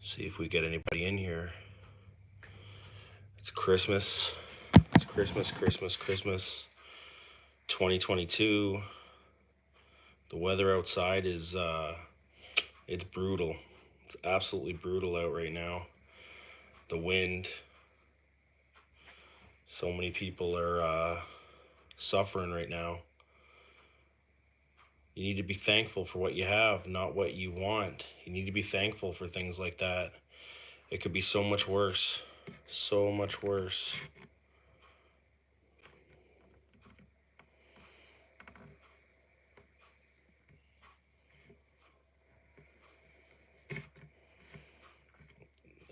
See if we get anybody in here. It's Christmas. It's Christmas. 2022. The weather outside is it's brutal. It's absolutely brutal out right now. The wind. So many people are suffering right now. You need to be thankful for what you have, not what you want. You need to be thankful for things like that. It could be so much worse. So much worse.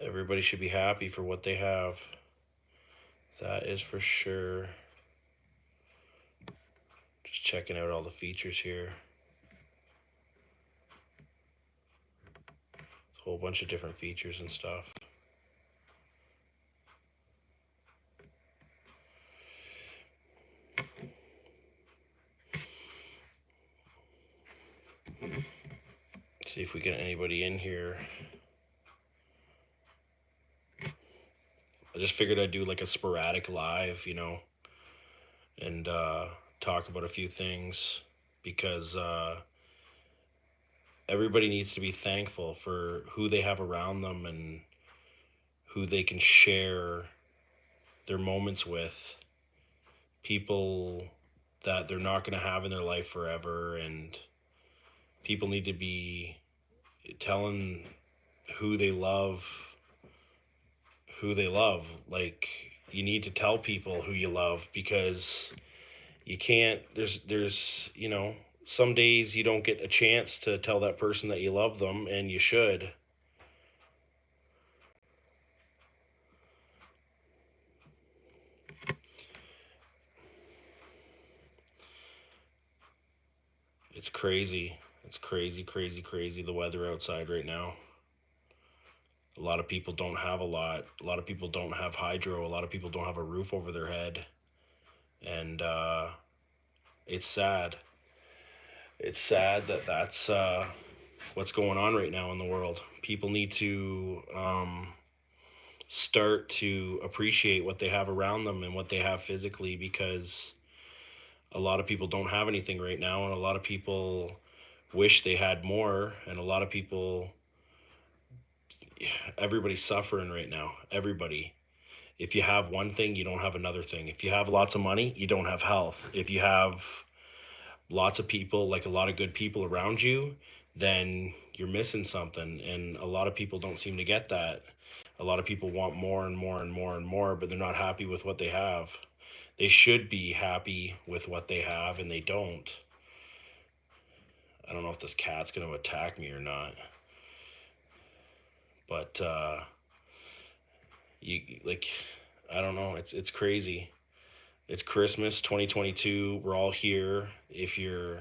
Everybody should be happy for what they have. That is for sure. Just checking out all the features here. A whole bunch of different features and stuff. See if we get anybody in here. I just figured I'd do like a sporadic live, and talk about a few things because everybody needs to be thankful for who they have around them and who they can share their moments with. People that they're not going to have in their life forever, and people need to be telling who they love. Like, you need to tell people who you love, because you can't, there's some days you don't get a chance to tell that person that you love them, and you should. It's crazy. It's crazy the weather outside right now. A lot of people don't have a lot. A lot of people don't have hydro. A lot of people don't have a roof over their head. And it's sad. It's sad that that's what's going on right now in the world. People need to start to appreciate what they have around them and what they have physically, because a lot of people don't have anything right now, and a lot of people wish they had more, and a lot of people, everybody's suffering right now. Everybody. If you have one thing, you don't have another thing. If you have lots of money, you don't have health. If you have lots of people, like a lot of good people around you, then you're missing something. And a lot of people don't seem to get that. A lot of people want more and more and more and more, but they're not happy with what they have. They should be happy with what they have, and they don't. I don't know if this cat's going to attack me or not. But I don't know. It's crazy. It's Christmas 2022. We're all here. If you're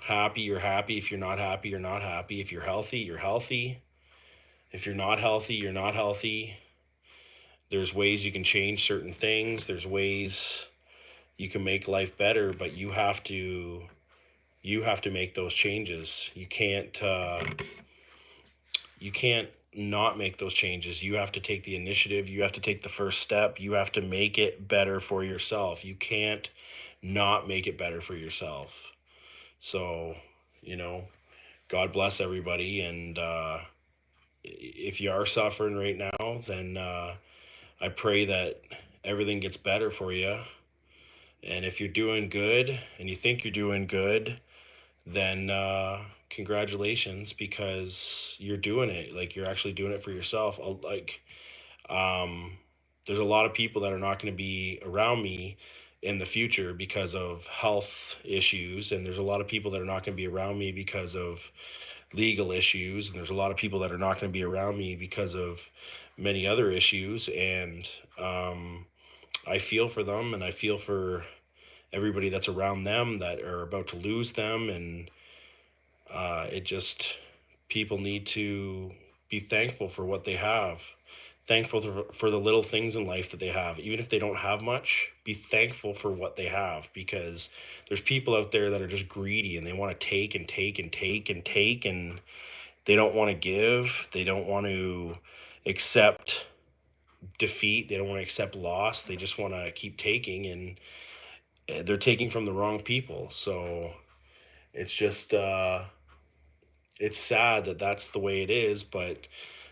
happy, you're happy. If you're not happy, you're not happy. If you're healthy, you're healthy. If you're not healthy, you're not healthy. There's ways you can change certain things. There's ways you can make life better, but you have to make those changes. You can't not make those changes. You have to take the initiative. You have to take the first step. You have to make it better for yourself. You can't not make it better for yourself. So, God bless everybody. And if you are suffering right now, then I pray that everything gets better for you. And if you're doing good and you think you're doing good, then congratulations, because you're doing it. Like, you're actually doing it for yourself. There's a lot of people that are not going to be around me in the future because of health issues, and there's a lot of people that are not going to be around me because of legal issues, and there's a lot of people that are not going to be around me because of many other issues. And I feel for them, and I feel for everybody that's around them that are about to lose them. And people need to be thankful for what they have. Thankful for the little things in life that they have. Even if they don't have much, be thankful for what they have, because there's people out there that are just greedy, and they want to take and take and take and take, and they don't want to give, they don't want to accept defeat, they don't want to accept loss, they just want to keep taking, and they're taking from the wrong people. So it's just it's sad that that's the way it is, but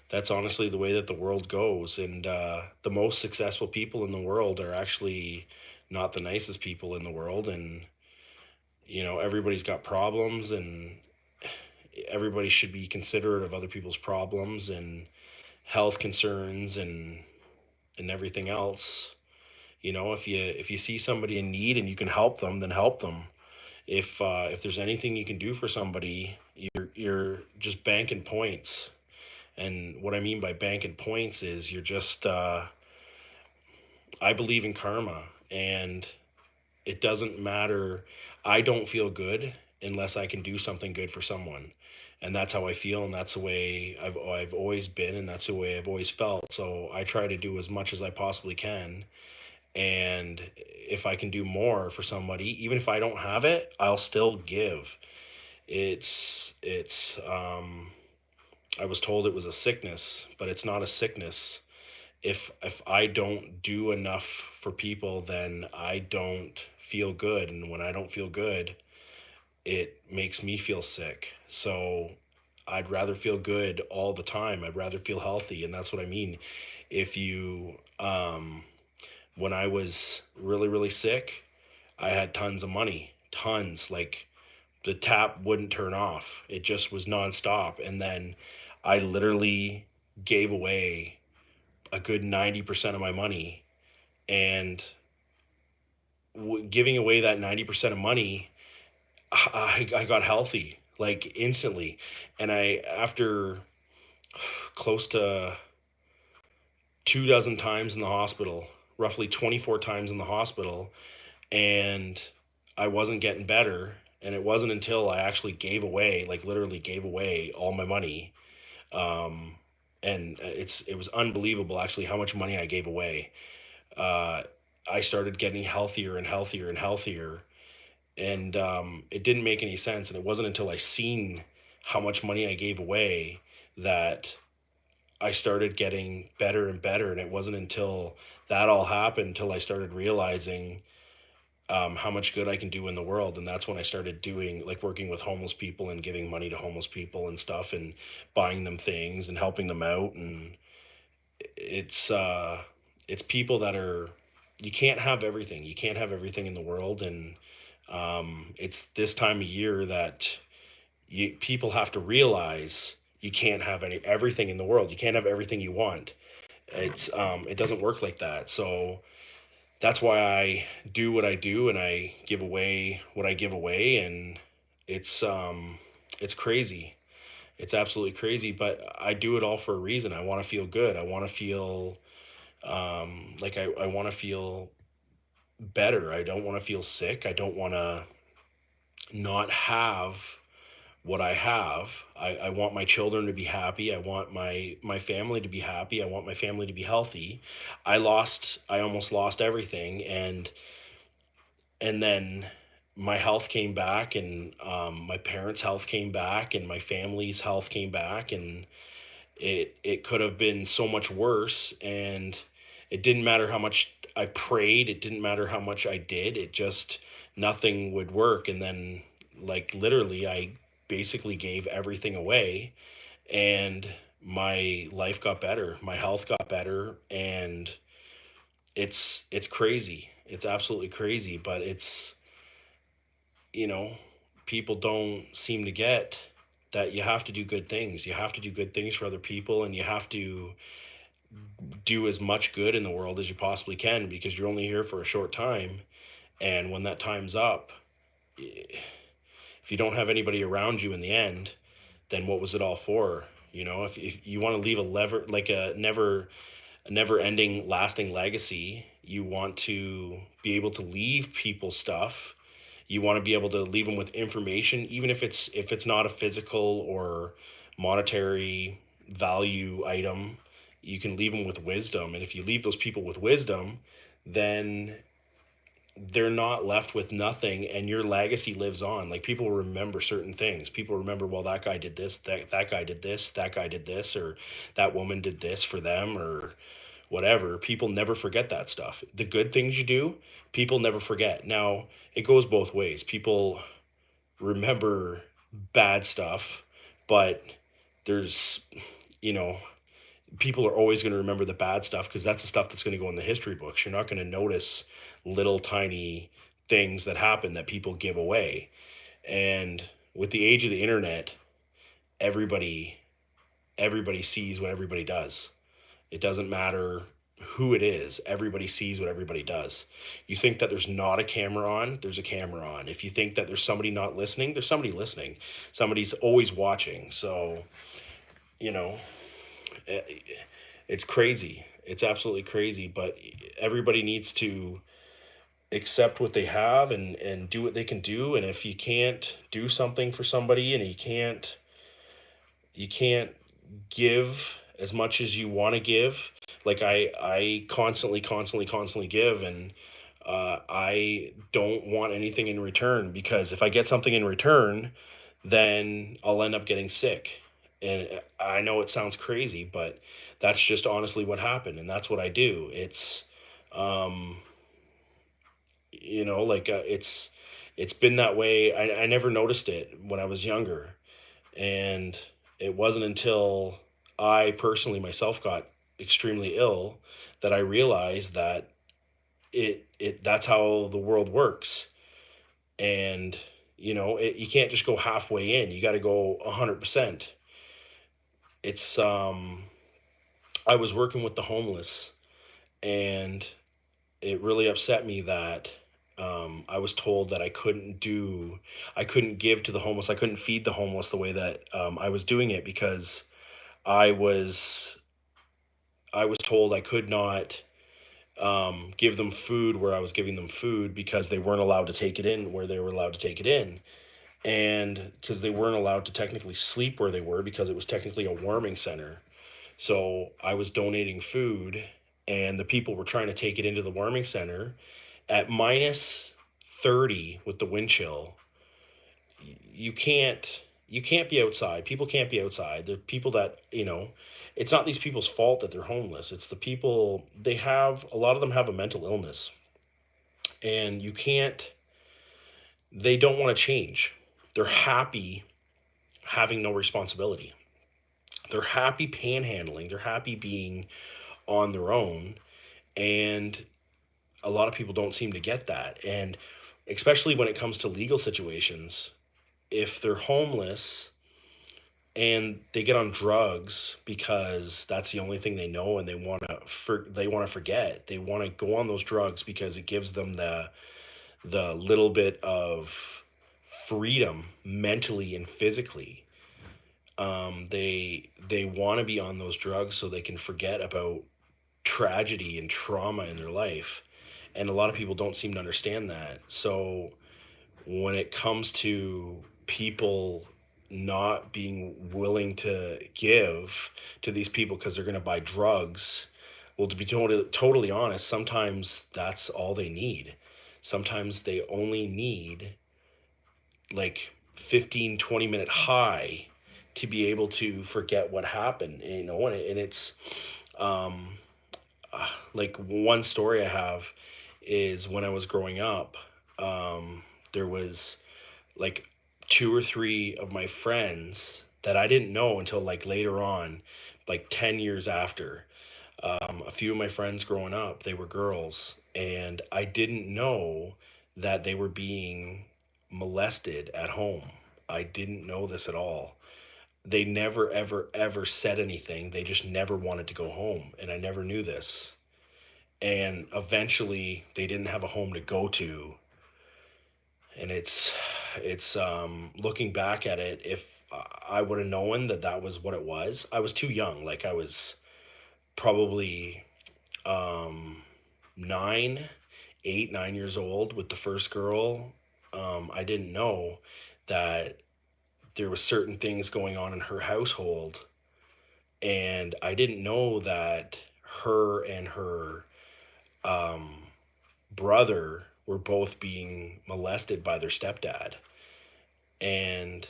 that's honestly the way that the world goes. And the most successful people in the world are actually not the nicest people in the world. And everybody's got problems, and everybody should be considerate of other people's problems and health concerns and everything else. If you see somebody in need and you can help them, then help them. If there's anything you can do for somebody, you're just banking points. And what I mean by banking points is you're just I believe in karma, and it doesn't matter. I don't feel good unless I can do something good for someone. And that's how I feel, and that's the way I've always been, and that's the way I've always felt. So I try to do as much as I possibly can. And if I can do more for somebody, even if I don't have it, I'll still give. It's I was told it was a sickness, but it's not a sickness. If I don't do enough for people, then I don't feel good, and when I don't feel good, it makes me feel sick. So I'd rather feel good all the time. I'd rather feel healthy, and that's what I mean. If you When I was really really sick, I had tons of money, tons, like the tap wouldn't turn off. It just was nonstop. And then I literally gave away a good 90% of my money. And giving away that 90% of money, I got healthy like instantly. And after close to 2 dozen times in the hospital, roughly 24 times in the hospital, and I wasn't getting better. And it wasn't until I actually gave away, like literally gave away all my money. Um, and it was unbelievable actually how much money I gave away. Uh, I started getting healthier and healthier and healthier, and it didn't make any sense. And it wasn't until I seen how much money I gave away that I started getting better and better. And it wasn't until that all happened until I started realizing how much good I can do in the world. And that's when I started doing, like, working with homeless people and giving money to homeless people and stuff, and buying them things and helping them out. And it's people that are, you can't have everything. You can't have everything in the world. And it's this time of year that people have to realize you can't have everything in the world. You can't have everything you want. It doesn't work like that. So that's why I do what I do, and I give away what I give away. And it's crazy. It's absolutely crazy, but I do it all for a reason. I want to feel good. I want to feel like I want to feel better. I don't want to feel sick. I don't want to not have what I have. I want my children to be happy. I want my family to be happy. I want my family to be healthy. I almost lost everything, and then my health came back, and my parents' health came back, and my family's health came back. And it could have been so much worse. And it didn't matter how much I prayed, it didn't matter how much I did, it just, nothing would work. And then, like, literally, I basically gave everything away, and my life got better, my health got better. And it's crazy. It's absolutely crazy. But it's, you know, people don't seem to get that you have to do good things. You have to do good things for other people, and you have to do as much good in the world as you possibly can, because you're only here for a short time. And when that time's up, if you don't have anybody around you in the end, then what was it all for? If you want to leave a never ending lasting legacy, you want to be able to leave people stuff. You want to be able to leave them with information, even if it's not a physical or monetary value item. You can leave them with wisdom. And if you leave those people with wisdom, then they're not left with nothing, and your legacy lives on. Like, people remember certain things. People remember, well, that guy did this, that guy did this, that guy did this, or that woman did this for them, or whatever. People never forget that stuff. The good things you do, people never forget. Now, it goes both ways. People remember bad stuff, but there's, you know, people are always going to remember the bad stuff because that's the stuff that's going to go in the history books. You're not going to notice little tiny things that happen that people give away. And with the age of the internet, everybody everybody sees what everybody does. It doesn't matter who it is. Everybody sees what everybody does. You think that there's not a camera on, there's a camera on. If you think that there's somebody not listening, there's somebody listening. Somebody's always watching. So, you know, eh, it's crazy. It's absolutely crazy, but everybody needs to accept what they have and do what they can do. And if you can't do something for somebody, and you can't give as much as you want to give, like I constantly give, and I don't want anything in return, because if I get something in return, then I'll end up getting sick. And I know it sounds crazy, but that's just honestly what happened, and that's what I do. It's um like, it's been that way. I never noticed it when I was younger, and it wasn't until I personally myself got extremely ill that I realized that it that's how the world works. And you can't just go halfway in. You got to go 100%. It's I was working with the homeless, and it really upset me that I was told that I couldn't give to the homeless, I couldn't feed the homeless the way that I was doing it, because I was I was told I could not give them food where I was giving them food, because they weren't allowed to take it in where they were allowed to take it in, and because they weren't allowed to technically sleep where they were, because it was technically a warming center. So I was donating food, and the people were trying to take it into the warming center at minus 30 with the wind chill. You can't be outside. People can't be outside. They're people that, it's not these people's fault that they're homeless. It's the people, they have a lot of them have a mental illness, and you can't they don't want to change. They're happy having no responsibility. They're happy panhandling. They're happy being on their own. And a lot of people don't seem to get that. And especially when it comes to legal situations, if they're homeless and they get on drugs because that's the only thing they know, and they want to forget. They want to go on those drugs because it gives them the little bit of freedom mentally and physically. They want to be on those drugs so they can forget about tragedy and trauma in their life, and a lot of people don't seem to understand that. So when it comes to people not being willing to give to these people because they're going to buy drugs, well, to be totally honest, sometimes that's all they need. Sometimes they only need like 15-20 minute high to be able to forget what happened, and it's um like, one story I have is, when I was growing up, there was like two or three of my friends that I didn't know until like later on, like 10 years after. A few of my friends growing up, they were girls, and I didn't know that they were being molested at home. I didn't know this at all. They never, ever, ever said anything. They just never wanted to go home, and I never knew this. And eventually, they didn't have a home to go to, and looking back at it, if I would have known that that was what it was. I was too young. Like, I was probably um 9 8 9 years old with the first girl. I didn't know that there was certain things going on in her household, and I didn't know that her and her um brother were both being molested by their stepdad. And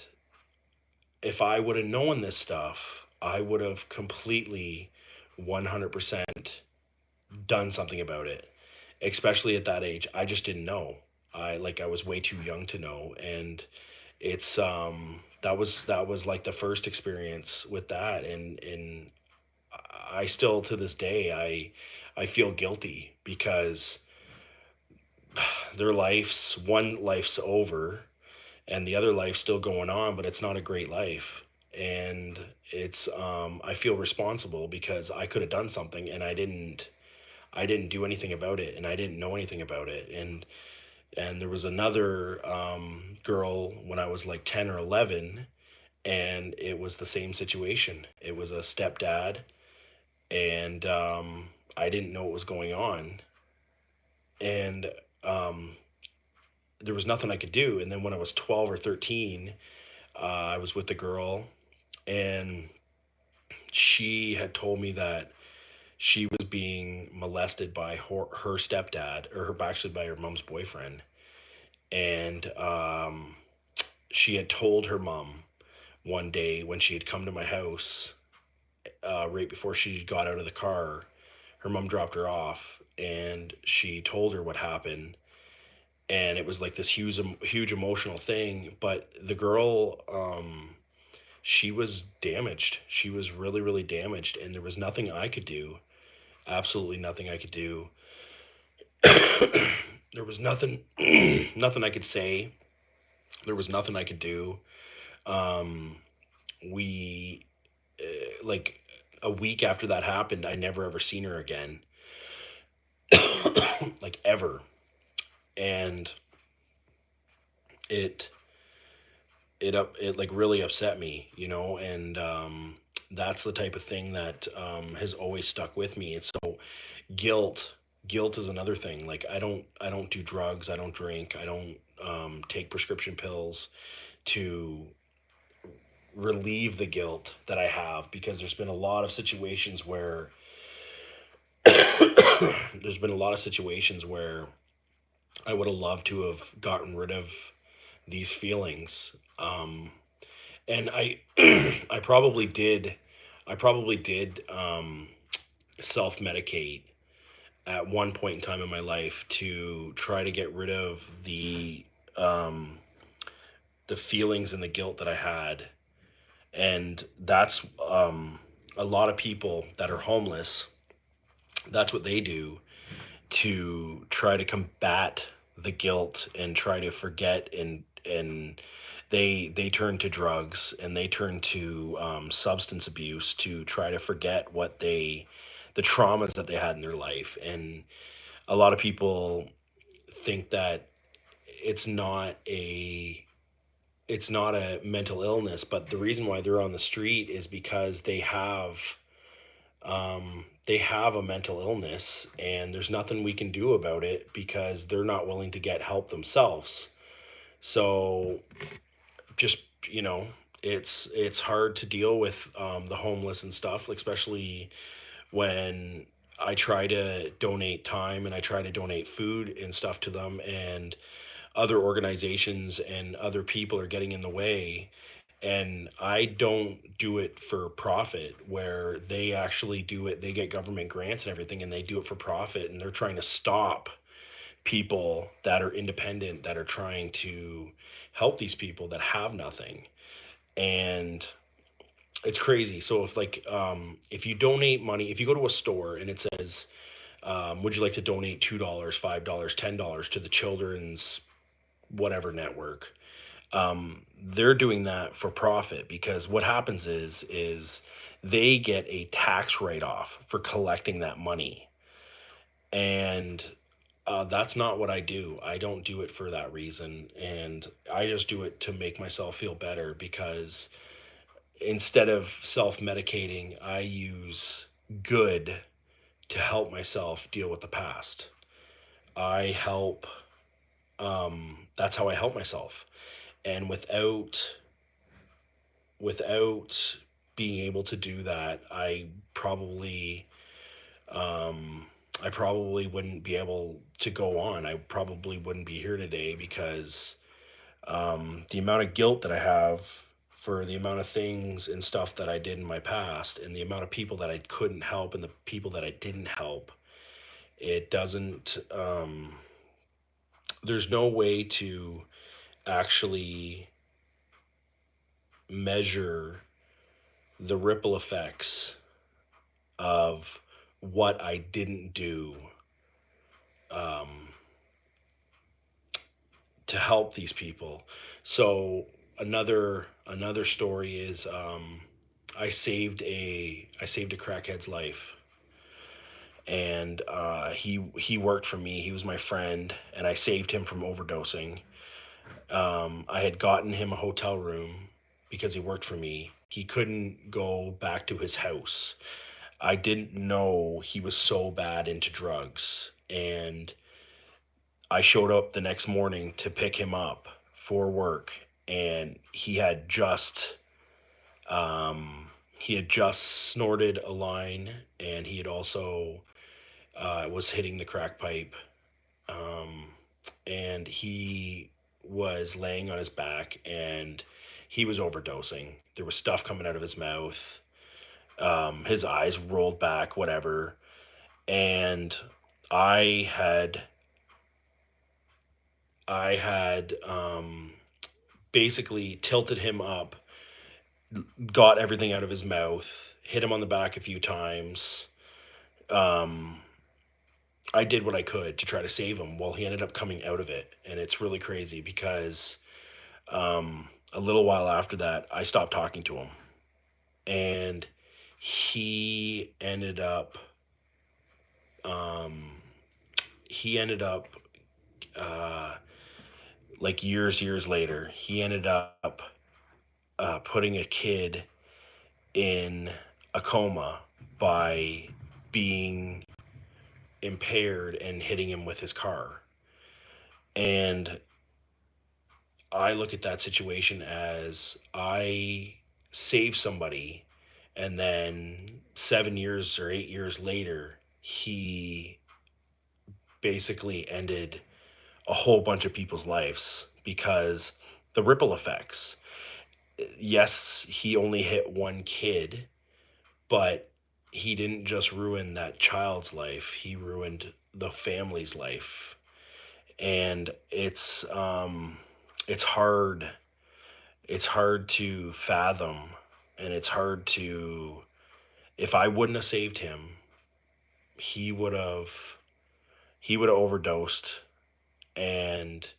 if I would have known this stuff, I would have completely 100% done something about it, especially at that age. I just didn't know. I was way too young to know. And it's that was like the first experience with that. And I still, to this day, I feel guilty because one life's over and the other life's still going on, but it's not a great life. And it's I feel responsible because I could have done something and I didn't do anything about it, and I didn't know anything about it. And there was another girl when I was like 10 or 11, and it was the same situation. It was a stepdad, and I didn't know what was going on. And um, there was nothing I could do. And then when I was 12 or 13, I was with a girl, and she had told me that she was being molested by her stepdad, or actually by her mom's boyfriend. And she had told her mom one day when she had come to my house, right before she got out of the car. Her mom dropped her off, and she told her what happened. And it was like this huge emotional thing. But the girl, she was damaged. She was really, really damaged, and there was nothing I could do. Absolutely nothing I could do. There was nothing, nothing I could say. There was nothing I could do. Um, we like a week after that happened, I never ever seen her again, like ever. And it it like really upset me, and that's the type of thing that has always stuck with me. It's so guilt. Guilt is another thing. Like I don't do drugs. I don't drink. I don't take prescription pills to relieve the guilt that I have, because there's been a lot of situations where there's been a lot of situations where I would have loved to have gotten rid of these feelings. And I probably did. I probably did self medicate at one point in time in my life to try to get rid of um, the feelings and the guilt that I had. And that's a lot of people that are homeless. That's what they do to try to combat the guilt and try to forget. And they turn to drugs, and they turn to substance abuse to try to forget the traumas that they had in their life. And a lot of people think that it's not a it's not a mental illness, but the reason why they're on the street is because they have a mental illness, and there's nothing we can do about it because they're not willing to get help themselves. So just, it's hard to deal with the homeless and stuff, like, especially when I try to donate time and I try to donate food and stuff to them, and other organizations and other people are getting in the way. And I don't do it for profit, where they actually do it. They get government grants and everything, and they do it for profit, and they're trying to stop people that are independent, that are trying to help these people that have nothing. And it's crazy. So if you donate money, if you go to a store and it says, would you like to donate $2, $5, $10 to the children's whatever network, they're doing that for profit, because what happens is they get a tax write-off for collecting that money. And that's not what I do. I don't do it for that reason, and I just do it to make myself feel better, because instead of self-medicating, I use good to help myself deal with the past. I help That's how I help myself. And without being able to do that, I probably I probably wouldn't be able to go on. I probably wouldn't be here today because the amount of guilt that I have for the amount of things and stuff that I did in my past and the amount of people that I couldn't help and the people that I didn't help, it doesn't, there's no way to actually measure the ripple effects of what I didn't do um, to help these people. So another story is I saved a crackhead's life, and he worked for me. He was my friend, and I saved him from overdosing. I had gotten him a hotel room because he worked for me. He couldn't go back to his house. I didn't know he was so bad into drugs, and I showed up the next morning to pick him up for work, and he had just snorted a line, and he had also was hitting the crack pipe, um, and he was laying on his back, and he was overdosing. There was stuff coming out of his mouth. His eyes rolled back, whatever, and I had I had basically tilted him up, got everything out of his mouth, hit him on the back a few times. Um, I did what I could to try to save him. Well, he ended up coming out of it, and it's really crazy because a little while after that, I stopped talking to him, and he ended up um, he ended up uh, like years later, he ended up putting a kid in a coma by being impaired and hitting him with his car. And I look at that situation as I saved somebody, and then 7 years or 8 years later, he basically ended a whole bunch of people's lives because the ripple effects. Yes, he only hit one kid, but he didn't just ruin that child's life, he ruined the family's life. And it's hard, it's hard to fathom, and it's hard to, if I wouldn't have saved him, he would have he would have overdosed, and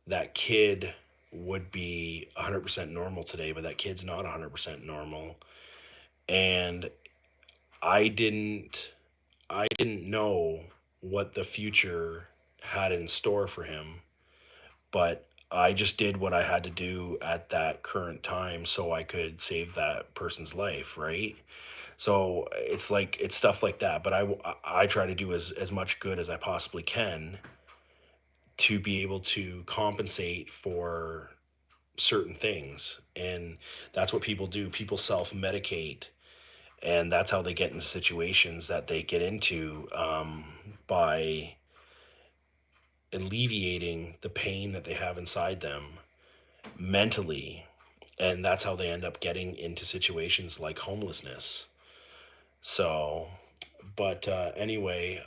that kid would be 100% normal today, but that kid's not 100% normal. And I didn't I didn't know what the future had in store for him, but I just did what I had to do at that current time so I could save that person's life, right? So it's like it's stuff like that, but I try to do as much good as I possibly can to be able to compensate for certain things. And that's what people do. People self-medicate, and that's how they get into situations that they get into, by alleviating the pain that they have inside them mentally, and that's how they end up getting into situations like homelessness. So, but anyway,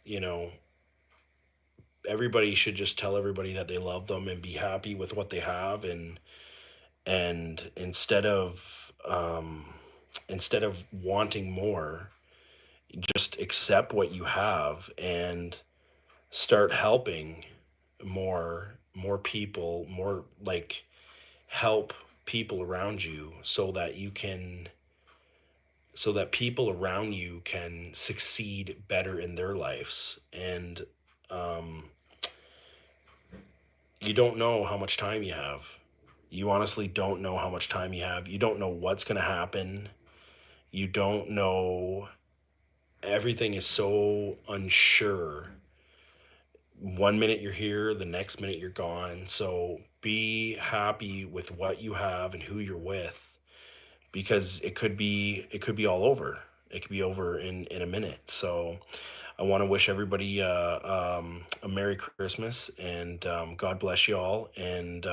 you know, everybody should just tell everybody that they love them and be happy with what they have, and instead of wanting more, just accept what you have and start helping more people, more like help people around you so that you can so that people around you can succeed better in their lives. And um you don't know how much time you have. You honestly don't know how much time you have. You don't know what's going to happen. You don't know. Everything is so unsure. One minute you're here, the next minute you're gone. So be happy with what you have and who you're with, because it could be all over. It could be over in a minute. So I want to wish everybody a Merry Christmas, and God bless you all. And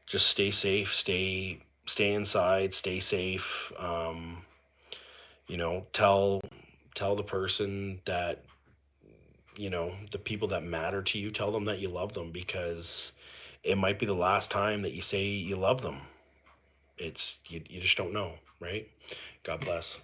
just stay safe, stay inside, stay safe. Tell the person that, the people that matter to you, tell them that you love them, because it might be the last time that you say you love them. You just don't know, right? God bless.